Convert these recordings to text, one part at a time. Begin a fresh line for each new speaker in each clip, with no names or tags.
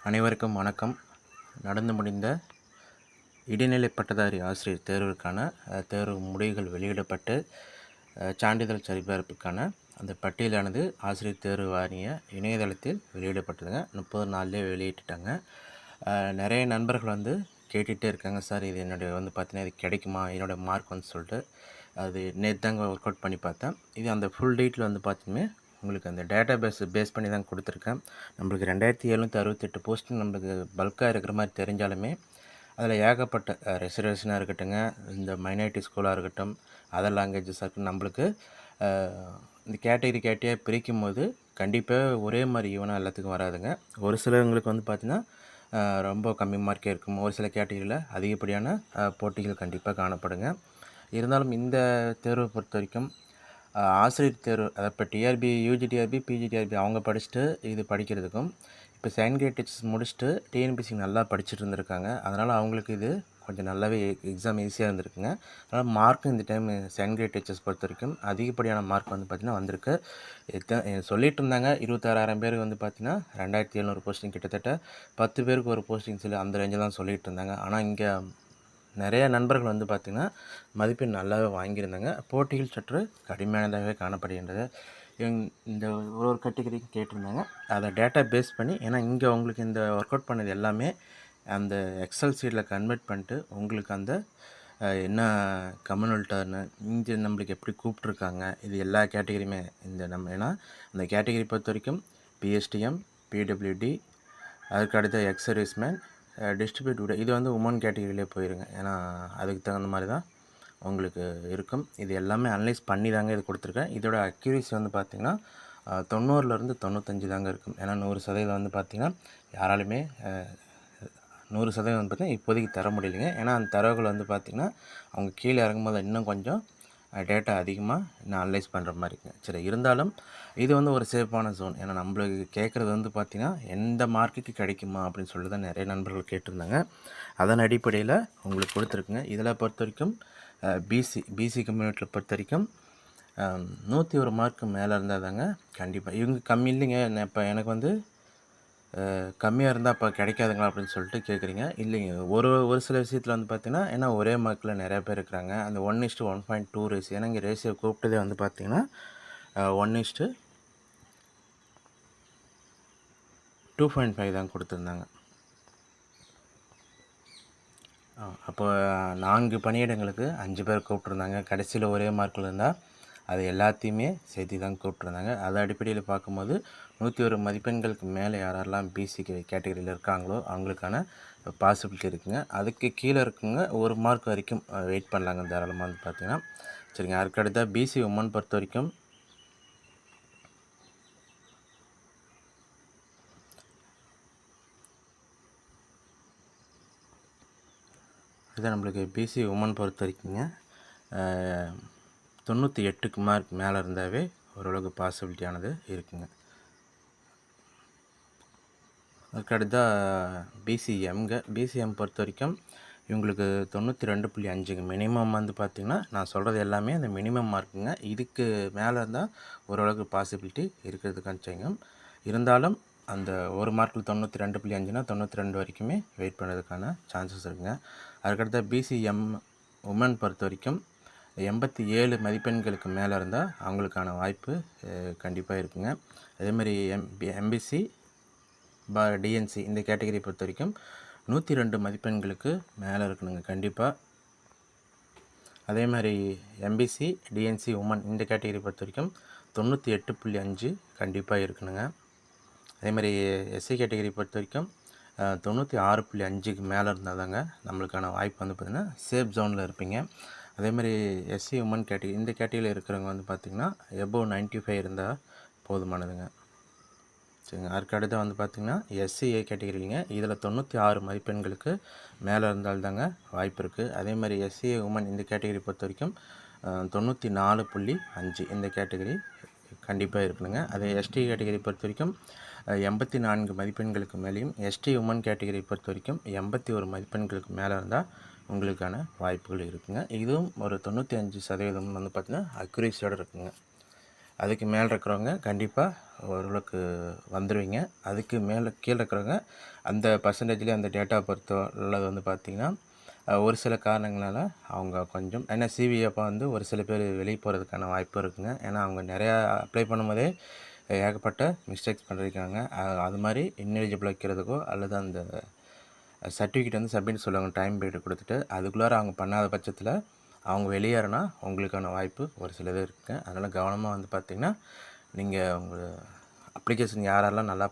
அனைவருக்கும் வணக்கம். நடந்து முடிந்த இடைநிலை பட்டதாரி ஆசிரியர் தேர்விற்கான தேர்வு முடிவுகள் வெளியிடப்பட்டு சான்றிதழ் சரிபார்ப்புக்கான அந்த பட்டியலானது ஆசிரியர் தேர்வு வாரிய இணையதளத்தில் வெளியிடப்பட்டதுங்க. 30 நாள்லேயே வெளியிட்டுட்டாங்க. நிறைய நண்பர்கள் கேட்டுகிட்டே இருக்காங்க, சார் இது என்னுடைய பார்த்தீங்கன்னா இது கிடைக்குமா, என்னோடய மார்க் சொல்லிட்டு. அது நேற்று தாங்க ஒர்க் அவுட் பண்ணி பார்த்தேன். இது அந்த ஃபுல் டீட்டில் பார்த்தீங்கன்னா உங்களுக்கு அந்த டேட்டா பேஸ் பண்ணி தான் கொடுத்துருக்கேன். நம்மளுக்கு 2768 போஸ்டிங் நம்மளுக்கு பல்காக இருக்கிற மாதிரி தெரிஞ்சாலுமே அதில் ஏகப்பட்ட ரிசர்வேஷனாக இருக்கட்டுங்க, இந்த மைனாரிட்டி ஸ்கூலாக இருக்கட்டும், அதர் லாங்குவேஜஸாக இருக்கட்டும், நம்மளுக்கு இந்த கேட்டகரியாக பிரிக்கும் போது கண்டிப்பாக ஒரே மாதிரி ஈவனாக எல்லாத்துக்கும் வராதுங்க. ஒரு சிலவங்களுக்கு பார்த்திங்கன்னா ரொம்ப கம்மி மார்க்கே இருக்கும். ஒரு சில கேட்டகரியில் அதிகப்படியான போட்டிகள் கண்டிப்பாக காணப்படுங்க. இருந்தாலும் இந்த தேர்வை பொறுத்த வரைக்கும் ஆசிரியர் தேர்வு, அதை இப்போ TRP, UG TRP, PG TRP அவங்க படிச்சுட்டு இது படிக்கிறதுக்கும், இப்போ செகண்ட் கிரேட் டீச்சர்ஸ் முடிச்சுட்டு டிஎன்பிசி நல்லா படிச்சுட்டு இருந்திருக்காங்க. அதனால் அவங்களுக்கு இது கொஞ்சம் நல்லாவே எக்ஸாம் ஈஸியாக இருந்திருக்குங்க. அதனால் மார்க்கும் இந்த டைம் செகண்ட் கிரேட் டீச்சர்ஸ் பொறுத்த வரைக்கும் அதிகப்படியான மார்க் பார்த்திங்கன்னா வந்திருக்கு. சொல்லிட்டு இருந்தாங்க 26,000 பேர் பார்த்திங்கன்னா 2700 போஸ்டிங், கிட்டத்தட்ட 10 பேருக்கு ஒரு போஸ்டிங் சொல்லி அந்த ரேஞ்சில் தான் சொல்லிகிட்டு இருந்தாங்க. ஆனால் இங்கே நிறைய நண்பர்கள் பார்த்திங்கன்னா மதிப்பெண் நல்லாவே வாங்கியிருந்தாங்க. போட்டிகள் சற்று கடுமையானதாகவே காணப்படுகின்றது. இந்த ஒரு கேட்டகரிக்கு கேட்டிருந்தாங்க, அதை டேட்டா பேஸ் பண்ணி, ஏன்னா இங்கே உங்களுக்கு இந்த ஒர்க் அவுட் பண்ணது எல்லாமே அந்த எக்ஸல் சீட்டில் கன்வெர்ட் பண்ணிட்டு உங்களுக்கு அந்த என்ன கம்யூனல் டர்னு இங்கே நம்மளுக்கு எப்படி கூப்பிட்ருக்காங்க, இது எல்லா கேட்டகரியுமே ஏன்னா அந்த கேட்டகரி பொறுத்த வரைக்கும் பிஎஸ்டிஎம், பிடபிள்யூடி, அதுக்கு அடுத்த எக்ஸ் சர்வீஸ்மேன், டிஸ்ட்ரிபியூட், இது உமன் கேட்டகரியிலே போயிருங்க. ஏன்னா அதுக்கு தகுந்த மாதிரி தான் உங்களுக்கு இருக்கும். இது எல்லாமே அனலைஸ் பண்ணி தாங்க இது கொடுத்துருக்கேன். இதோட அக்யூரேசி பார்த்திங்கன்னா 90லேருந்து 95 தாங்க இருக்கும். ஏன்னா 100% பார்த்திங்கன்னா யாராலுமே 100% பார்த்திங்கன்னா இப்போதைக்கு தர முடியலைங்க. ஏன்னா அந்த தரவுகள் பார்த்திங்கன்னா அவங்க கீழே இறங்கும்போது இன்னும் கொஞ்சம் டேட்டா அதிகமாக இன்னும் அனலைஸ் பண்ணுற மாதிரி இருக்குங்க. சரி, இருந்தாலும் இது ஒரு சேஃபான ஜோன். ஏன்னா நம்மளுக்கு கேட்குறது பார்த்திங்கன்னா எந்த மார்க்குக்கு கிடைக்குமா அப்படின்னு சொல்லி தான் நிறைய நண்பர்கள் கேட்டிருந்தாங்க. அதன் அடிப்படையில் உங்களுக்கு கொடுத்துருக்குங்க. இதில் பொறுத்த வரைக்கும் பிசி கம்யூனிட்டியில் பொறுத்த வரைக்கும் 101 மார்க்கு மேலே இருந்தால் தாங்க கண்டிப்பாக. இவங்க கம்மி இல்லைங்க, இப்போ எனக்கு கம்மியாக இருந்தால் அப்போ கிடைக்காதுங்களா அப்படின்னு சொல்லிட்டு கேட்குறீங்க. இல்லைங்க, ஒரு சில விஷயத்தில் பார்த்திங்கன்னா, ஏன்னா ஒரே மார்க்கில் நிறையா பேர் இருக்கிறாங்க. அந்த 1:1.2 ரேஷியோ, ஏன்னா இங்கே ரேஷியோ கூப்பிட்டதே பார்த்திங்கன்னா 1:2.5 தான் கொடுத்துருந்தாங்க. அப்போ 4 பணியிடங்களுக்கு 5 பேர் கூப்பிட்ருந்தாங்க. கடைசியில் ஒரே மார்க்கில் இருந்தால் அது எல்லாத்தையுமே சேர்த்து தான் கூப்பிட்ருந்தாங்க. அது அடிப்படையில் பார்க்கும்போது 101 மதிப்பெண்களுக்கு மேலே யாரெல்லாம் பிசி கேட்டகரியில் இருக்காங்களோ அவங்களுக்கான பாசிபிலிட்டி இருக்குங்க. அதுக்கு கீழே இருக்குங்க 1 மார்க் வரைக்கும் வெயிட் பண்ணலாங்க தாராளமாக பார்த்திங்கன்னா. சரிங்க, அதுக்கடுத்தா பிசி உமன் பொறுத்த வரைக்கும் இதை நம்மளுக்கு பிசி உமன் பொறுத்த வரைக்குங்க 98 மார்க் மேலே இருந்தாவே ஓரளவுக்கு பாசிபிலிட்டியானது இருக்குங்க. அதுக்கடுத்தா பிசிஎம் பொறுத்த வரைக்கும் இவங்களுக்கு 92.5 மினிமம் பார்த்திங்கன்னா, நான் சொல்கிறது எல்லாமே அந்த மினிமம் மார்க்குங்க. இதுக்கு மேலே இருந்தால் ஓரளவுக்கு பாசிபிலிட்டி இருக்கிறதுக்கான செய்யும். இருந்தாலும் அந்த ஒரு மார்க்கில் 92.5னா 92 வரைக்குமே வெயிட் பண்ணுறதுக்கான சான்சஸ் இருக்குங்க. அதுக்கடுத்த பிசிஎம் உமன் பொறுத்த வரைக்கும் 87 மதிப்பெண்களுக்கு மேலே இருந்தால் அவங்களுக்கான வாய்ப்பு கண்டிப்பாக இருக்குங்க. அதேமாதிரி எம்பிசி டிஎன்சி இந்த கேட்டகரி பொறுத்த வரைக்கும் 102 மதிப்பெண்களுக்கு மேலே இருக்கணுங்க கண்டிப்பாக. அதே மாதிரி எம்பிசி டிஎன்சி உமன் இந்த கேட்டகரி பொறுத்த வரைக்கும் 98.5 கண்டிப்பாக இருக்கணுங்க. அதே மாதிரி எஸ்சி கேட்டகரி பொறுத்த வரைக்கும் 96.5க்கு மேலே இருந்தால் தாங்க நம்மளுக்கான வாய்ப்பு பார்த்திங்கன்னா சேஃப் ஜோனில் இருப்பீங்க. அதே மாதிரி எஸ்சி உமன் கேட்டகரி இந்த கேட்டகரியில் இருக்கிறவங்க பார்த்திங்கன்னா எபோவ் 95 இருந்தால் போதுமானதுங்க. சரிங்க, அதுக்கு அடுத்து பார்த்திங்கன்னா எஸ்சிஏ கேட்டகரிங்க. இதில் 96 மதிப்பெண்களுக்கு மேலே இருந்தால்தாங்க வாய்ப்பு இருக்குது. அதே மாதிரி எஸ்சிஏ உமன் இந்த கேட்டகரி பொறுத்த வரைக்கும் 94.5 இந்த கேட்டகரி கண்டிப்பாக இருக்கணுங்க. அதே எஸ்டி கேட்டகரி பொறுத்த வரைக்கும் 84 மதிப்பெண்களுக்கு மேலேயும், எஸ்டி உமன் கேட்டகரி பொறுத்த வரைக்கும் 81 மதிப்பெண்களுக்கு மேலே இருந்தால் உங்களுக்கான வாய்ப்புகள் இருக்குங்க. இதுவும் ஒரு 95% பார்த்திங்கன்னா அக்யூரேசியோடு இருக்குங்க. அதுக்கு மேலே இருக்கிறவங்க கண்டிப்பாக ஓரளவுக்கு வந்துடுவீங்க. அதுக்கு மேலே கீழே இருக்கிறவங்க அந்த பர்சன்டேஜ்லேயே அந்த டேட்டா பொறுத்தோ உள்ளது வந்து பார்த்திங்கன்னா ஒரு சில காரணங்களால் அவங்க கொஞ்சம் ஏன்னா சிவி அப்போ வந்து ஒரு சில பேர் வெளியே போகிறதுக்கான வாய்ப்பு இருக்குங்க. ஏன்னா அவங்க நிறையா அப்ளை பண்ணும்போதே ஏகப்பட்ட மிஸ்டேக்ஸ் பண்ணியிருக்காங்க. அது மாதிரி இன்எலிஜிபிள் வைக்கிறதுக்கோ அல்லது அந்த சர்டிஃபிகேட் வந்து சப்மிட் சொல்லுவாங்க டைம் பீரியட் கொடுத்துட்டு அதுக்குள்ளார அவங்க பண்ணாத பட்சத்தில் அவங்க வெளியேறினா உங்களுக்கான வாய்ப்பு ஒரு சிலது இருக்குங்க. அதனால் கவனமாக வந்து பார்த்திங்கன்னா நீங்கள் உங்கள் அப்ளிகேஷன் யாரெல்லாம் நல்லா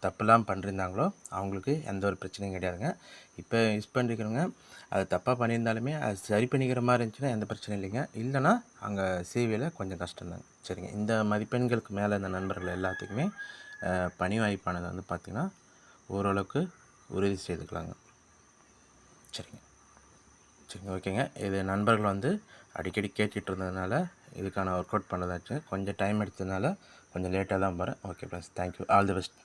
தப்புலாம் பண்ணியிருந்தாங்களோ அவங்களுக்கு எந்த ஒரு பிரச்சனையும் கிடையாதுங்க. இப்போ யூஸ் பண்ணிக்கிறவங்க அது தப்பாக பண்ணியிருந்தாலுமே அது சரி பண்ணிக்கிற மாதிரி இருந்துச்சுன்னா எந்த பிரச்சனையும் இல்லைங்க. இல்லைனா அங்கே சிவியில் கொஞ்சம் கஷ்டம்தாங்க. சரிங்க. இந்த மதிப்பெண்களுக்கு மேலே இந்த நண்பர்கள் எல்லாத்துக்குமே பணி வாய்ப்பானது வந்து பார்த்திங்கன்னா ஓரளவுக்கு உறுதி செய்துக்கலாங்க. சரிங்க. ஓகேங்க. இது நண்பர்கள் வந்து அடிக்கடி கேட்டுட்டு இருந்ததுனால இதுக்கான ஒர்க் அவுட் பண்ணதாச்சு. கொஞ்சம் டைம் எடுத்ததுனால கொஞ்சம் லேட்டாக தான் போகிறேன். Okay plus thank you. All the best.